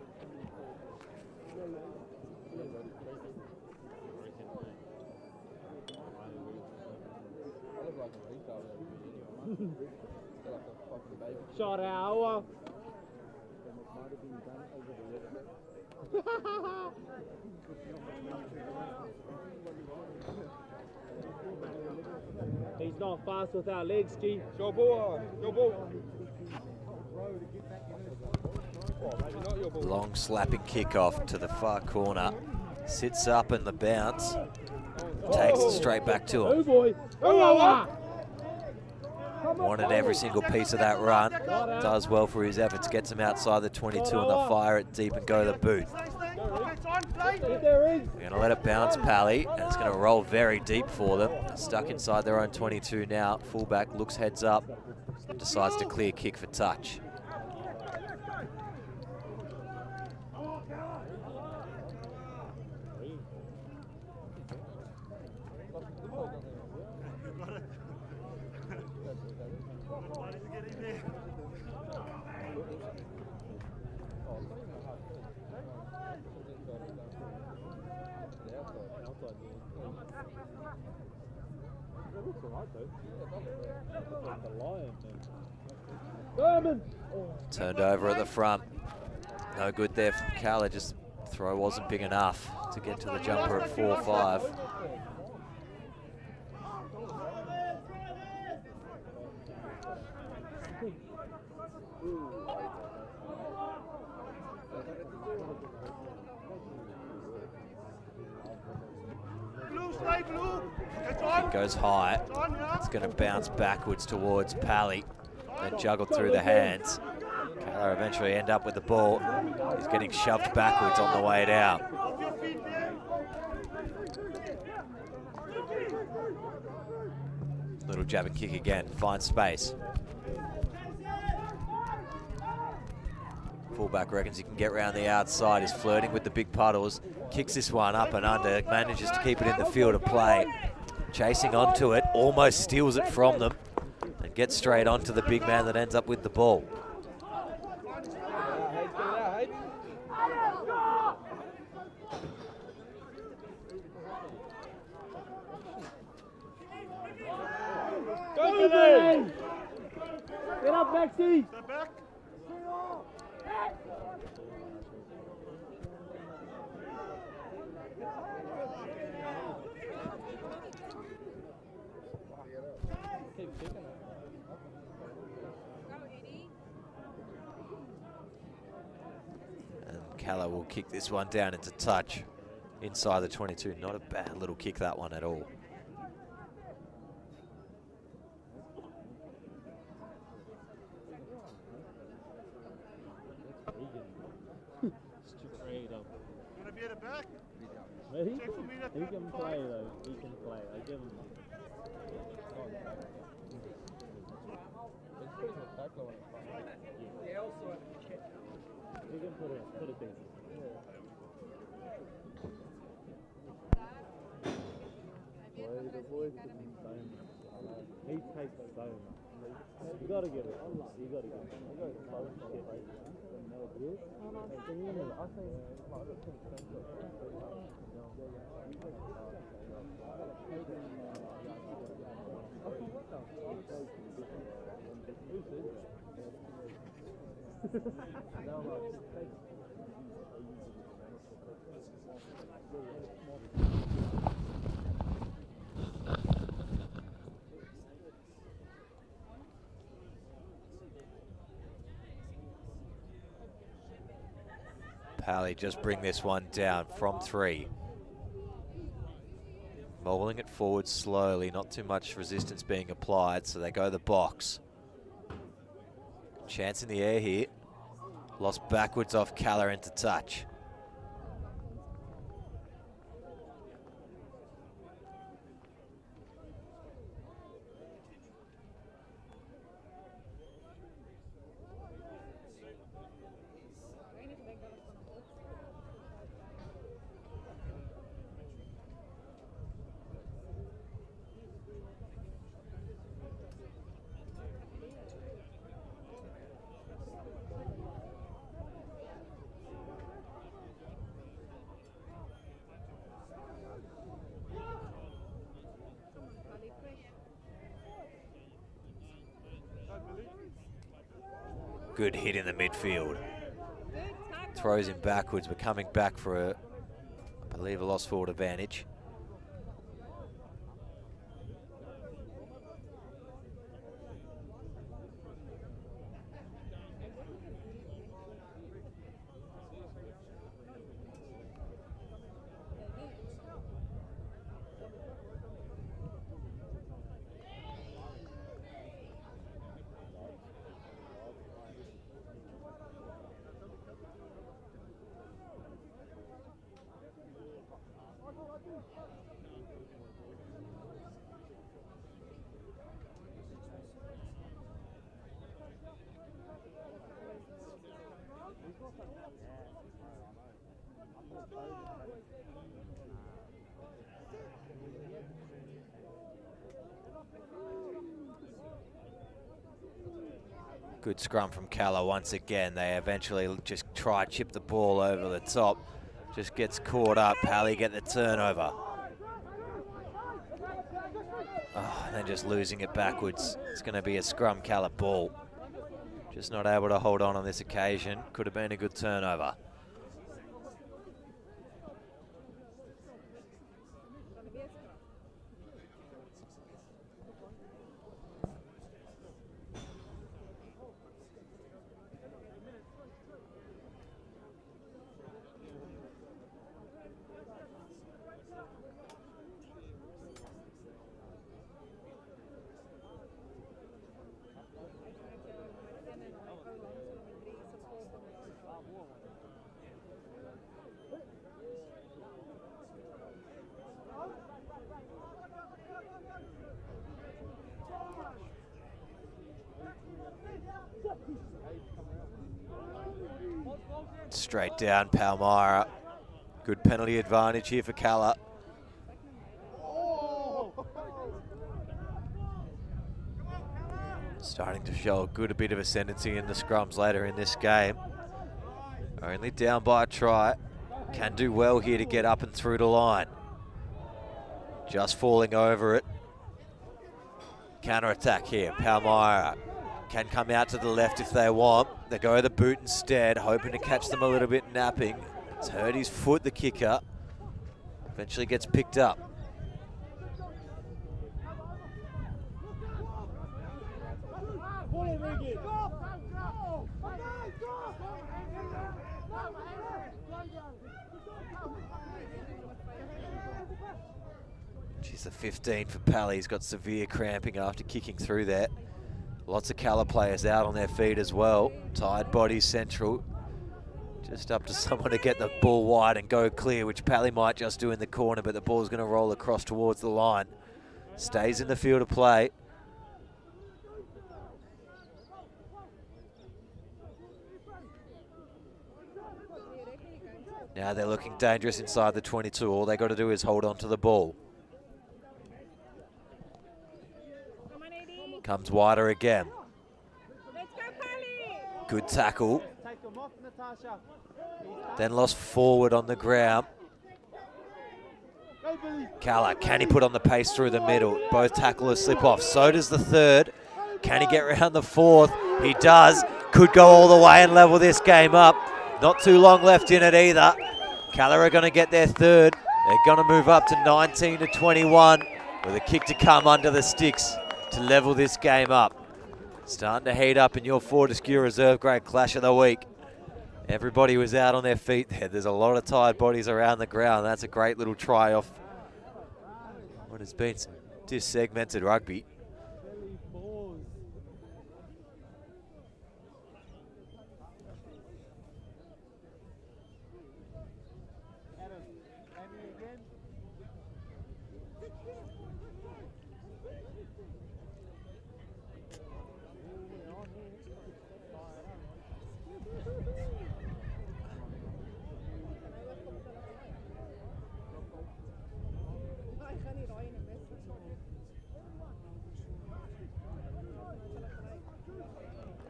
Shot hour. He's not fast without legs, Ski. Go ball. Go ball. Long slapping kickoff to the far corner. Sits up in the bounce. Takes it straight back to him. Oh boy. Oh, Wanted every single piece of that run. Does well for his efforts. Gets him outside the 22 and they fire it deep and go to the boot. They're going to let it bounce, Pally, and it's going to roll very deep for them. Stuck inside their own 22 now. Fullback looks heads up. Decides to clear kick for touch. Turned over at the front. No good there from Kala, just throw wasn't big enough to get to the jumper at 4-5. It goes high. It's going to bounce backwards towards Pally. Then juggled through the hands. Kala eventually end up with the ball. He's getting shoved backwards on the way down. Little jab and kick again, finds space. Fullback reckons he can get round the outside. He's flirting with the big puddles. Kicks this one up and under, manages to keep it in the field of play. Chasing onto it, almost steals it from them. And gets straight onto the big man that ends up with the ball. Go, man! Get up, Maxie! Step back. And Kala will kick this one down into touch inside the 22. Not a bad little kick, that one, at all. Wanna be at the back? He Check for me that can play though. He can play. I give him. He can put it decent. The boys can he takes so much. You gotta get it. You gotta get it. You gotta get it. Pally just bring this one down from 3. Bowling it forward slowly, not too much resistance being applied, so they go the box. Chance in the air here. Lost backwards off Kala into touch. Good hit in the midfield. Throws him backwards, but coming back for I believe, a lost forward advantage. Good scrum from Kala once again. They eventually just try chip the ball over the top. Just gets caught up. Pally get the turnover. Oh, and then just losing it backwards. It's going to be a scrum Kala ball. Just not able to hold on this occasion. Could have been a good turnover. Straight down Palmyra. Good penalty advantage here for Kala. Starting to show a bit of ascendancy in the scrums later in this game. Only down by a try. Can do well here to get up and through the line. Just falling over it. Counter attack here. Palmyra can come out to the left if they want. They go the boot instead, hoping to catch them a little bit napping. It's hurt his foot, the kicker. Eventually gets picked up. She's the 15 for Pally. He's got severe cramping after kicking through there. Lots of Kala players out on their feet as well. Tired bodies central. Just up to someone to get the ball wide and go clear, which Pally might just do in the corner, but the ball's going to roll across towards the line. Stays in the field of play. Now they're looking dangerous inside the 22. All they got to do is hold on to the ball. Comes wider again. Good tackle. Then lost forward on the ground. Kala, can he put on the pace through the middle? Both tacklers slip off. So does the third. Can he get around the fourth? He does. Could go all the way and level this game up. Not too long left in it either. Kala are going to get their third. They're going to move up to 19-21 with a kick to come under the sticks to level this game up. Starting to heat up in your Fortescue Reserve Grade Clash of the Week. Everybody was out on their feet there. There's a lot of tired bodies around the ground. That's a great little try off what has been some dissegmented rugby.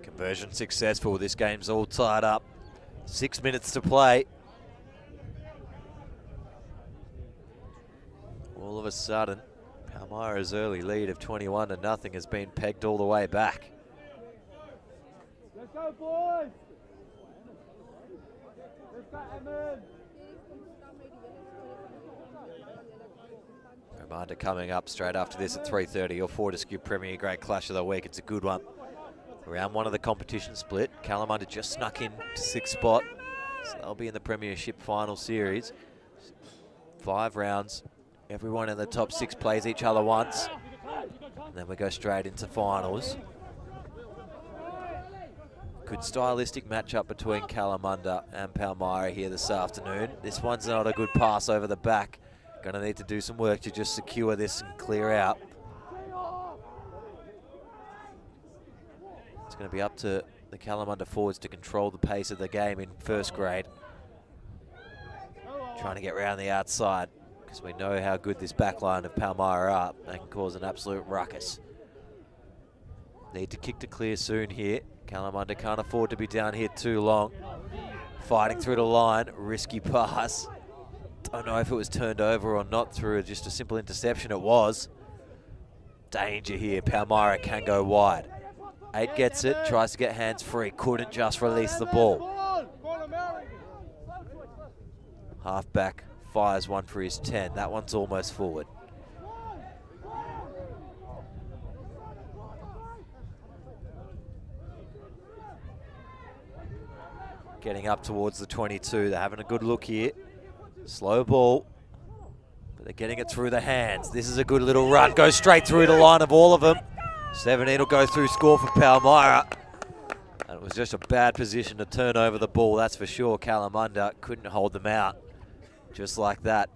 Conversion successful. This game's all tied up. 6 minutes to play. All of a sudden, Palmyra's early lead of 21-0 has been pegged all the way back. Let's go, boys! Let's go, Emin! Reminder coming up straight after this at 3:30. Your Fortescue Premier Grade Clash of the Week. It's a good one. Round one of the competition split. Kalamunda just snuck in to 6th spot. So they'll be in the Premiership Final Series. 5 rounds. Everyone in the top 6 plays each other once. And then we go straight into finals. Good stylistic matchup between Kalamunda and Palmyra here this afternoon. This one's not a good pass over the back. Gonna need to do some work to just secure this and clear out. It's going to be up to the Kalamunda forwards to control the pace of the game in first grade. Trying to get around the outside because we know how good this back line of Palmyra are. They can cause an absolute ruckus. Need to kick to clear soon here. Kalamunda can't afford to be down here too long. Fighting through the line, risky pass. Don't know if it was turned over or not through just a simple interception. It was. Danger here, Palmyra can go wide. 8 gets it, tries to get hands free, couldn't just release the ball. Halfback fires one for his 10, that one's almost forward. Getting up towards the 22, they're having a good look here. Slow ball, but they're getting it through the hands. This is a good little run, goes straight through the line of all of them. 17 will go through, score for Palmyra. And it was just a bad position to turn over the ball, that's for sure. Kalamunda couldn't hold them out. Just like that.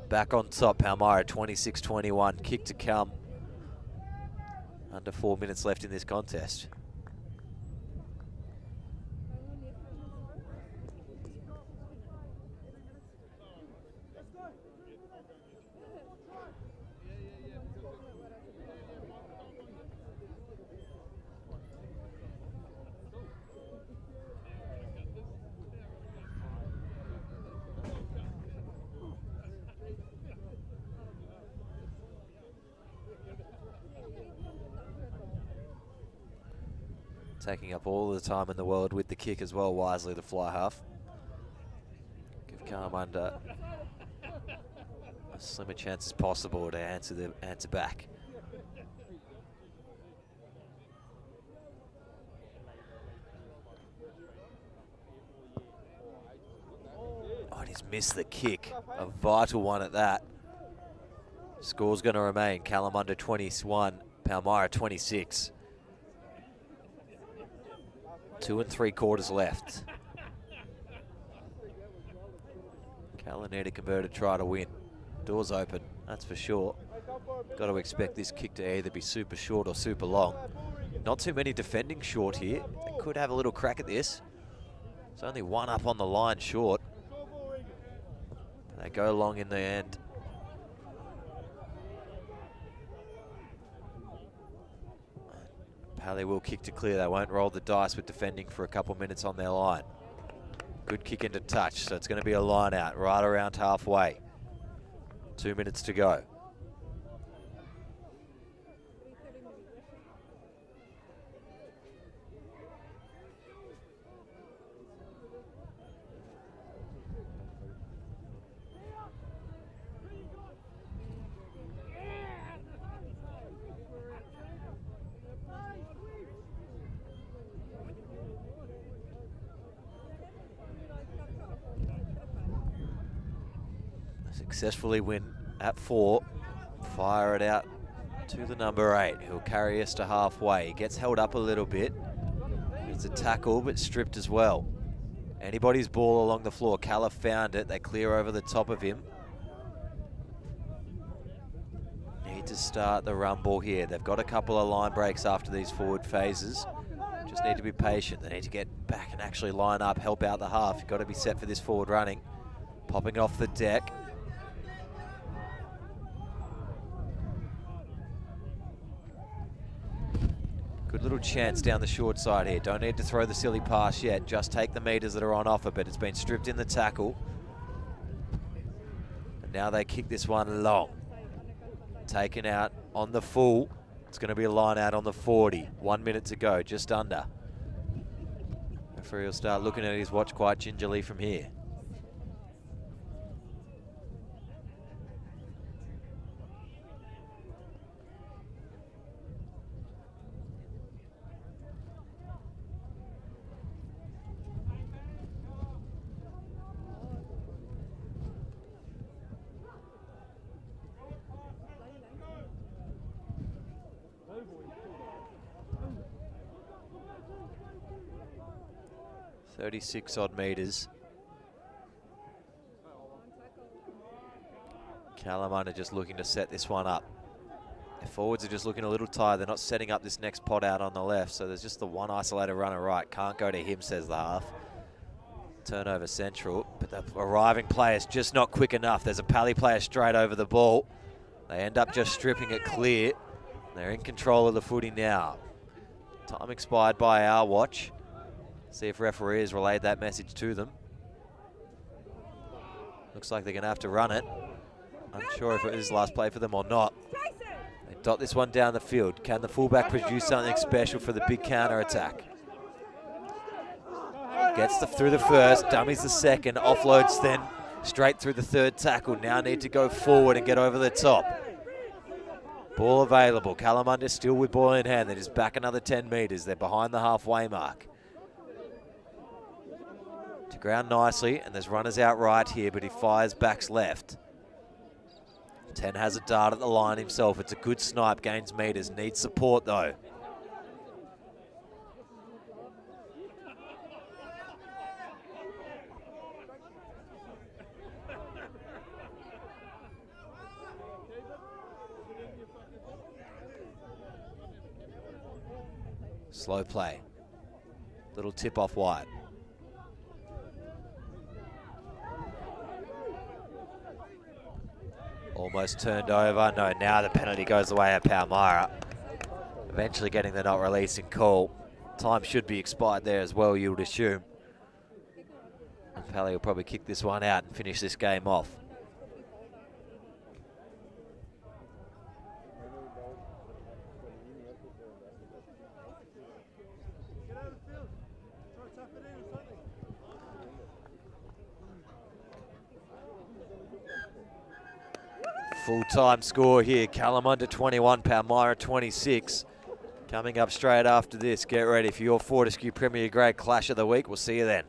Back on top, Palmyra 26-21, kick to come. Under 4 minutes left in this contest. Taking up all the time in the world with the kick as well, wisely, the fly half. Give Kalamunda as slim a chance as possible to answer back. Oh, and he's missed the kick, a vital one at that. Score's going to remain Kalamunda 21, Palmyra 26. 2 3/4 left. Cal need a converted try to win. Doors open, that's for sure. Got to expect this kick to either be super short or super long. Not too many defending short here. They could have a little crack at this. It's only one up on the line short. They go long in the end. Pally will kick to clear. They won't roll the dice with defending for a couple minutes on their line. Good kick into touch, so it's going to be a line out right around halfway. 2 minutes to go. Successfully win at 4. Fire it out to the number 8, who'll carry us to halfway. He gets held up a little bit. It's a tackle, but stripped as well. Anybody's ball along the floor. Calla found it. They clear over the top of him. Need to start the run ball here. They've got a couple of line breaks after these forward phases. Just need to be patient. They need to get back and actually line up, help out the half. You've got to be set for this forward running. Popping off the deck. Good little chance down the short side here. Don't need to throw the silly pass yet. Just take the meters that are on offer, but it's been stripped in the tackle. And now they kick this one long. Taken out on the full. It's going to be a line out on the 40. 1 minute to go, just under. Referee will start looking at his watch quite gingerly from here. .36 odd meters. Kalamunda just looking to set this one up. Their forwards are just looking a little tired. They're not setting up this next pot out on the left, so there's just the one isolated runner right. Can't go to him, says the half. Turnover central, but the arriving player's just not quick enough. There's a Pally player straight over the ball. They end up just stripping it clear. They're in control of the footy now. Time expired by our watch. See if referee has relayed that message to them. Looks like they're going to have to run it. Unsure if it is last play for them or not. They dot this one down the field. Can the fullback produce something special for the big counter attack? Gets through the first, dummies the second, offloads then straight through the third tackle. Now need to go forward and get over the top. Ball available. Kalamunda still with ball in hand. They're just back another 10 metres. They're behind the halfway mark. To ground nicely, and there's runners out right here, but he fires backs left. 10 has a dart at the line himself. It's a good snipe, gains metres, needs support though. Slow play. Little tip off wide. Almost turned over. No, now the penalty goes the way of Palmyra. Eventually getting the not releasing call. Time should be expired there as well, you would assume. And Pally will probably kick this one out and finish this game off. Full-time score here. Kalamunda 21, Palmyra 26. Coming up straight after this. Get ready for your Fortescue Premier Grade Clash of the Week. We'll see you then.